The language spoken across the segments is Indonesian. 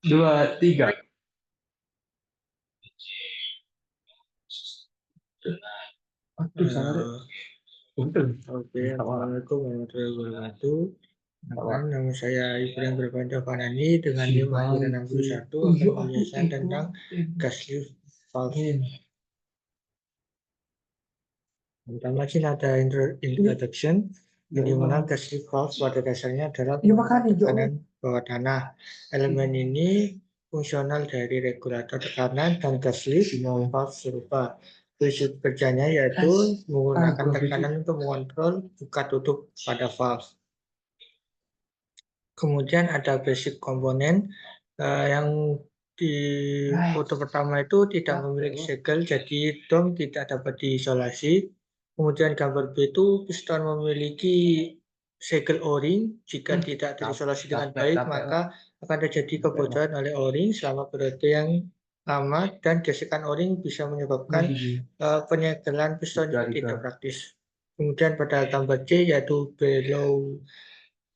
2, 3. Aduh, salah. Oke, assalamualaikum warahmatullahi wabarakatuh. Nama saya Ibrahim Berbanjah Fanani dengan NIM akhir 61 akan menjelaskan tentang gas lift valve. Pertama sih ada introduction, di mana gas lift valve pada dasarnya adalah tekanan bawah tanah. Elemen ini fungsional dari regulator tekanan dan gas lift valve serupa. Prinsip kerjanya yaitu menggunakan tekanan untuk mengontrol buka tutup pada valve. Kemudian ada basic komponen yang di foto pertama itu tidak memiliki segel, jadi dom tidak dapat diisolasi. Kemudian gambar B itu piston memiliki segel O-ring. Jika tidak terisolasi dengan baik, maka akan terjadi kebocoran oleh O-ring selama periode yang lama, dan gesekan O-ring bisa menyebabkan penyegelan piston tidak praktis. Kemudian pada gambar C yaitu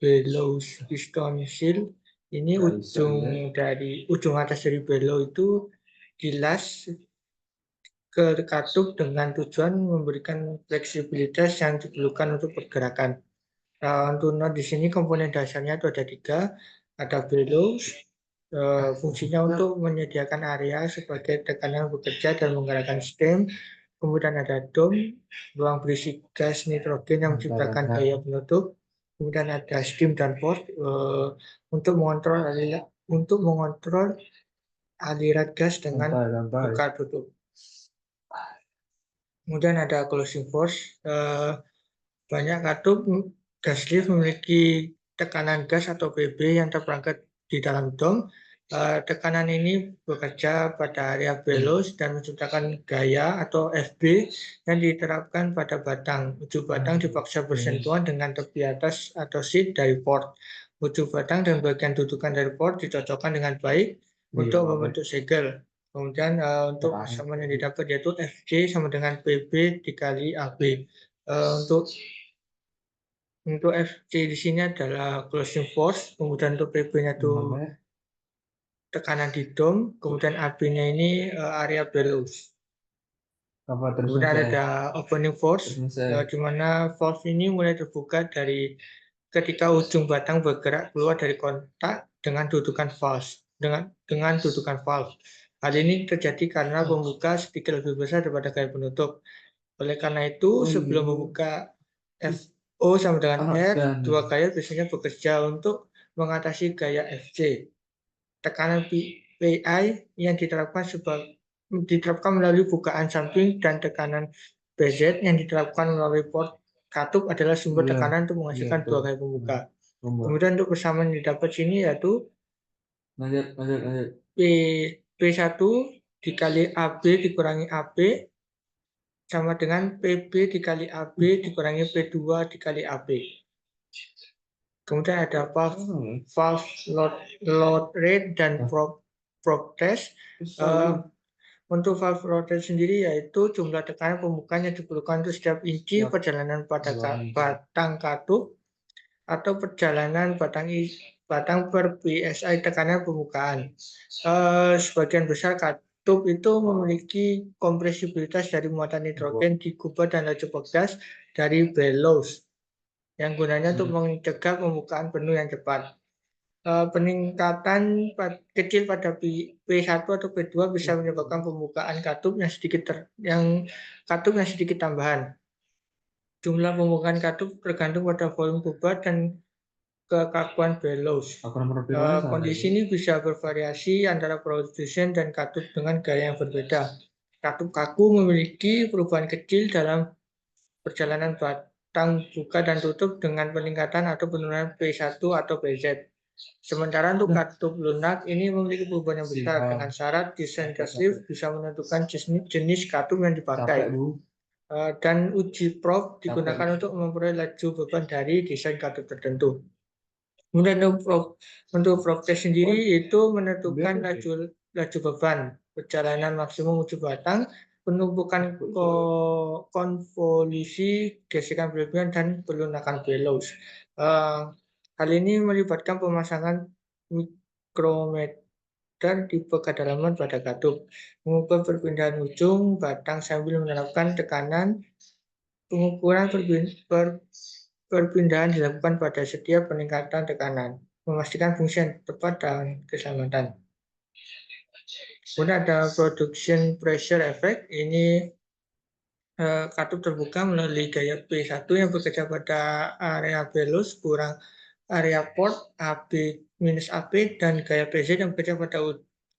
bellows piston seal, ini ujung atas dari bellow itu dilas ke katup dengan tujuan memberikan fleksibilitas yang diperlukan untuk pergerakan. Untuk not di sini komponen dasarnya itu ada 3, ada bellows, fungsinya untuk menyediakan area sebagai tekanan bekerja dan menggerakkan stem. Kemudian ada dome, ruang berisi gas nitrogen yang menciptakan gaya penutup. Kemudian ada steam dan port untuk mengontrol aliran gas dengan buka tutup. Kemudian ada closing force. Banyak katup gas lift memiliki tekanan gas atau PB yang terperangkap di dalam dom. Tekanan ini bekerja pada area bellows dan menciptakan gaya atau FB yang diterapkan pada batang. Ujung batang dipaksa bersentuhan dengan tepi atas atau seat dari port. Ujung batang dan bagian dudukan dari port dicocokkan dengan baik untuk membentuk segel. Kemudian untuk sama yang didapat yaitu FJ sama dengan PB dikali AB. Untuk FC di sini adalah closing force, kemudian untuk PB-nya itu tekanan di dom, kemudian AB-nya ini area bellows. Kemudian ada opening force, di mana valve ini mulai terbuka dari ketika ujung batang bergerak keluar dari kontak dengan dudukan valve. Dengan dudukan valve. Hal ini terjadi karena pembuka sedikit lebih besar daripada gaya penutup. Oleh karena itu, sebelum membuka FO sama dengan R, dua gaya biasanya bekerja untuk mengatasi gaya FC. Tekanan PI yang diterapkan melalui bukaan samping dan tekanan PZ yang diterapkan melalui port katup adalah sumber tekanan untuk menghasilkan dua gaya pembuka. Kemudian untuk persamaan yang didapat sini yaitu P1 dikali AB dikurangi AB sama dengan PB dikali AB dikurangi P2 dikali AB. Kemudian ada valve load rate dan probe test. Untuk valve load rate sendiri yaitu jumlah tekanan pembukaan yang diperlukan untuk setiap inci perjalanan pada batang katup atau perjalanan batang per PSI tekanan pembukaan. Sebagian besar katup itu memiliki kompresibilitas dari muatan nitrogen di kubah dan laju gas dari bellows yang gunanya untuk mencegah pembukaan penuh yang cepat. Peningkatan kecil pada P1 atau P2 bisa menyebabkan pembukaan katup yang sedikit tambahan. Jumlah pembukaan katup tergantung pada volume kubah dan kekakuan bellows. Kondisi ini bisa bervariasi antara produsen dan katup dengan gaya yang berbeda. Katup kaku memiliki perubahan kecil dalam perjalanan batang buka dan tutup dengan peningkatan atau penurunan P1 atau PZ. Sementara untuk katup lunak ini memiliki perubahan yang besar dengan syarat desain gas lift bisa menentukan jenis katup yang dipakai. Dan uji probe digunakan untuk memperoleh laju beban dari desain katup tertentu. Kemudian untuk probe test sendiri itu menentukan laju beban, perjalanan maksimum ujung batang, penumpukan konvolusi, gesekan berlebihan, dan pelunakan bellows. Hal ini melibatkan pemasangan mikrometer dan tipe kedalaman pada katup. Mengukur perpindahan ujung batang sambil menerapkan tekanan. Pengukuran perpindahan dilakukan pada setiap peningkatan tekanan, memastikan fungsi yang tepat dan keselamatan. Kemudian ada production pressure effect. Ini katup terbuka melalui gaya P1 yang bekerja pada area belus kurang area port AB minus AP, dan gaya PZ yang bekerja pada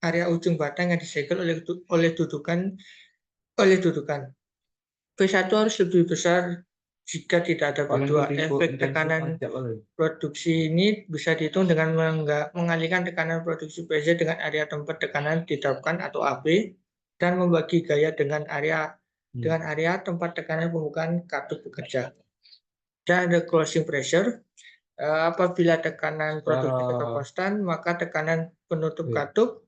area ujung batang yang disegel oleh dudukan. P1 harus lebih besar jika tidak ada P2. Efek tekanan produksi ini bisa dihitung dengan mengalihkan tekanan produksi PZ dengan area tempat tekanan diterapkan atau AB, dan membagi gaya dengan area tempat tekanan pembukaan katup bekerja. Dan ada closing pressure. Apabila tekanan produksi tetap konstan, maka tekanan penutup katup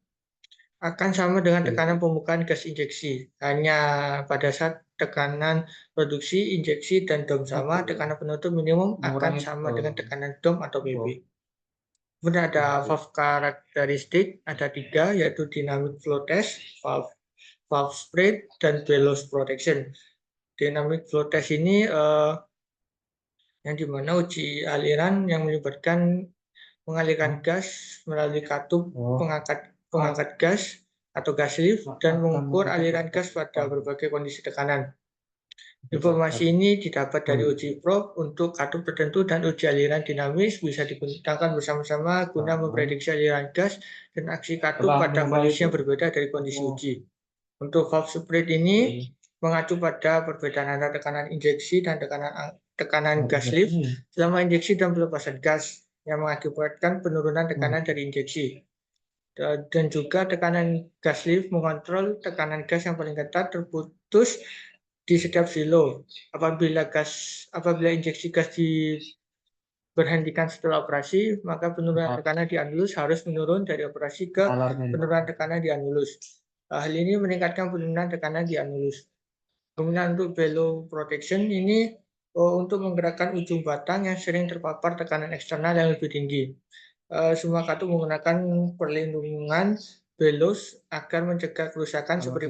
akan sama dengan tekanan pembukaan gas injeksi. Hanya pada saat tekanan produksi, injeksi, dan dom sama, tekanan penutup minimum akan sama dengan tekanan dom atau PP. Kemudian ada valve karakteristik, ada 3, yaitu dynamic flow test, valve spread, dan bellows protection. Dynamic flow test ini yang dimana uji aliran yang melibatkan mengalirkan gas melalui katup pengangkat gas atau gas lift dan mengukur aliran gas pada berbagai kondisi tekanan. Informasi ini didapat dari uji probe untuk katup tertentu, dan uji aliran dinamis bisa digunakan bersama-sama guna memprediksi aliran gas dan aksi katup pada kondisi yang berbeda dari kondisi uji. Untuk valve spread ini mengacu pada perbedaan antara tekanan injeksi dan tekanan gas lift selama injeksi dan pelepasan gas, yang mengakibatkan penurunan tekanan dari injeksi. Dan juga tekanan gas lift mengontrol tekanan gas yang paling ketat terputus di setiap silo. Apabila injeksi gas diberhentikan setelah operasi, maka penurunan tekanan di anulus harus menurun dari operasi ke penurunan tekanan di anulus. Hal ini meningkatkan penurunan tekanan di anulus. Kemudian untuk bellow protection ini untuk menggerakkan ujung batang yang sering terpapar tekanan eksternal yang lebih tinggi. Semua katup menggunakan perlindungan bellows agar mencegah kerusakan seperti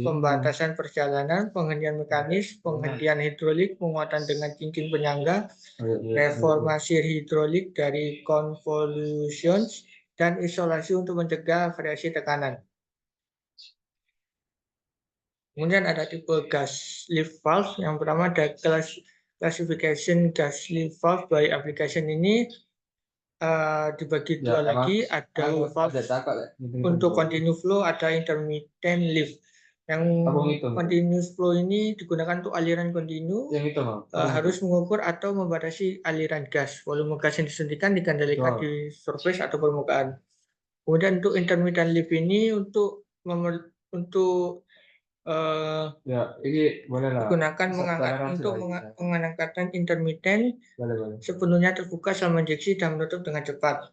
pembatasan perjalanan, penghentian mekanis, penghentian hidrolik, penguatan dengan cincin penyangga, reformasi hidrolik dari convolutions, dan isolasi untuk mencegah variasi tekanan. Kemudian ada tipe gas lift valve. Yang pertama ada classification gas lift valve by application. Ini dibagi dua lagi, ada valve untuk continue flow, ada intermittent lift. Yang continuous flow ini digunakan untuk aliran kontinu, harus mengukur atau membatasi aliran gas. Volume gas yang disuntikan dikendalikan di surface atau permukaan. Kemudian untuk intermittent lift ini untuk digunakan mengangkatkan intermittent sepenuhnya terbuka selama injeksi dan menutup dengan cepat.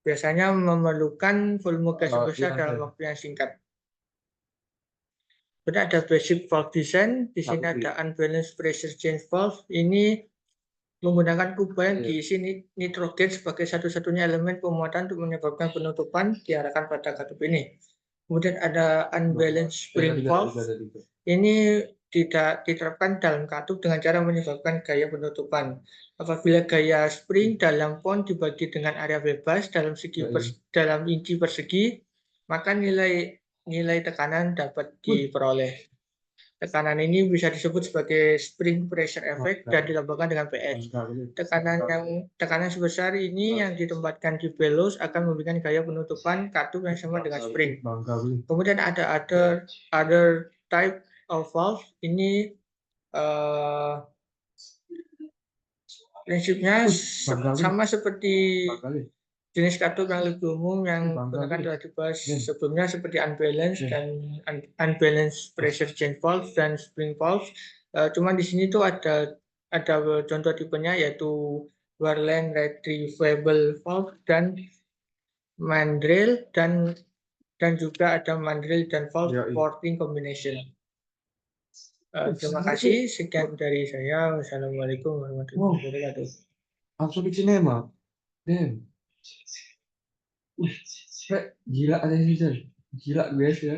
Biasanya memerlukan volume gas besar dalam waktu yang singkat. Kemudian ada basic valve design. Di sini ada unbalanced pressure change valve. Ini menggunakan kuba yang diisi nitrogen sebagai satu-satunya elemen pemuatan untuk menyebabkan penutupan diarahkan pada katup ini. Kemudian ada unbalanced spring valve. Ini tidak diterapkan dalam katup dengan cara menyebabkan gaya penutupan. Apabila gaya spring dalam pon dibagi dengan area bebas dalam inci persegi, maka nilai tekanan dapat diperoleh. Tekanan ini bisa disebut sebagai spring pressure effect dan dilambangkan dengan PS. Tekanan sebesar ini yang ditempatkan di bellows akan memberikan gaya penutupan katup yang sama dengan spring. Kemudian ada other type of valve. Ini prinsipnya sama seperti jenis katup yang lebih umum yang gunakan telah dibahas sebelumnya, seperti unbalanced dan unbalanced pressure change valve dan spring valve. Cuman di sini tuh ada contoh tipenya, yaitu Warland retrievable valve dan mandrel, dan juga ada mandrel dan valve porting combination. Terima kasih, sekian dari saya. Wassalamualaikum warahmatullahi wabarakatuh. Langsung di cinema. Gila ada sih, Chan. Gila guys ya.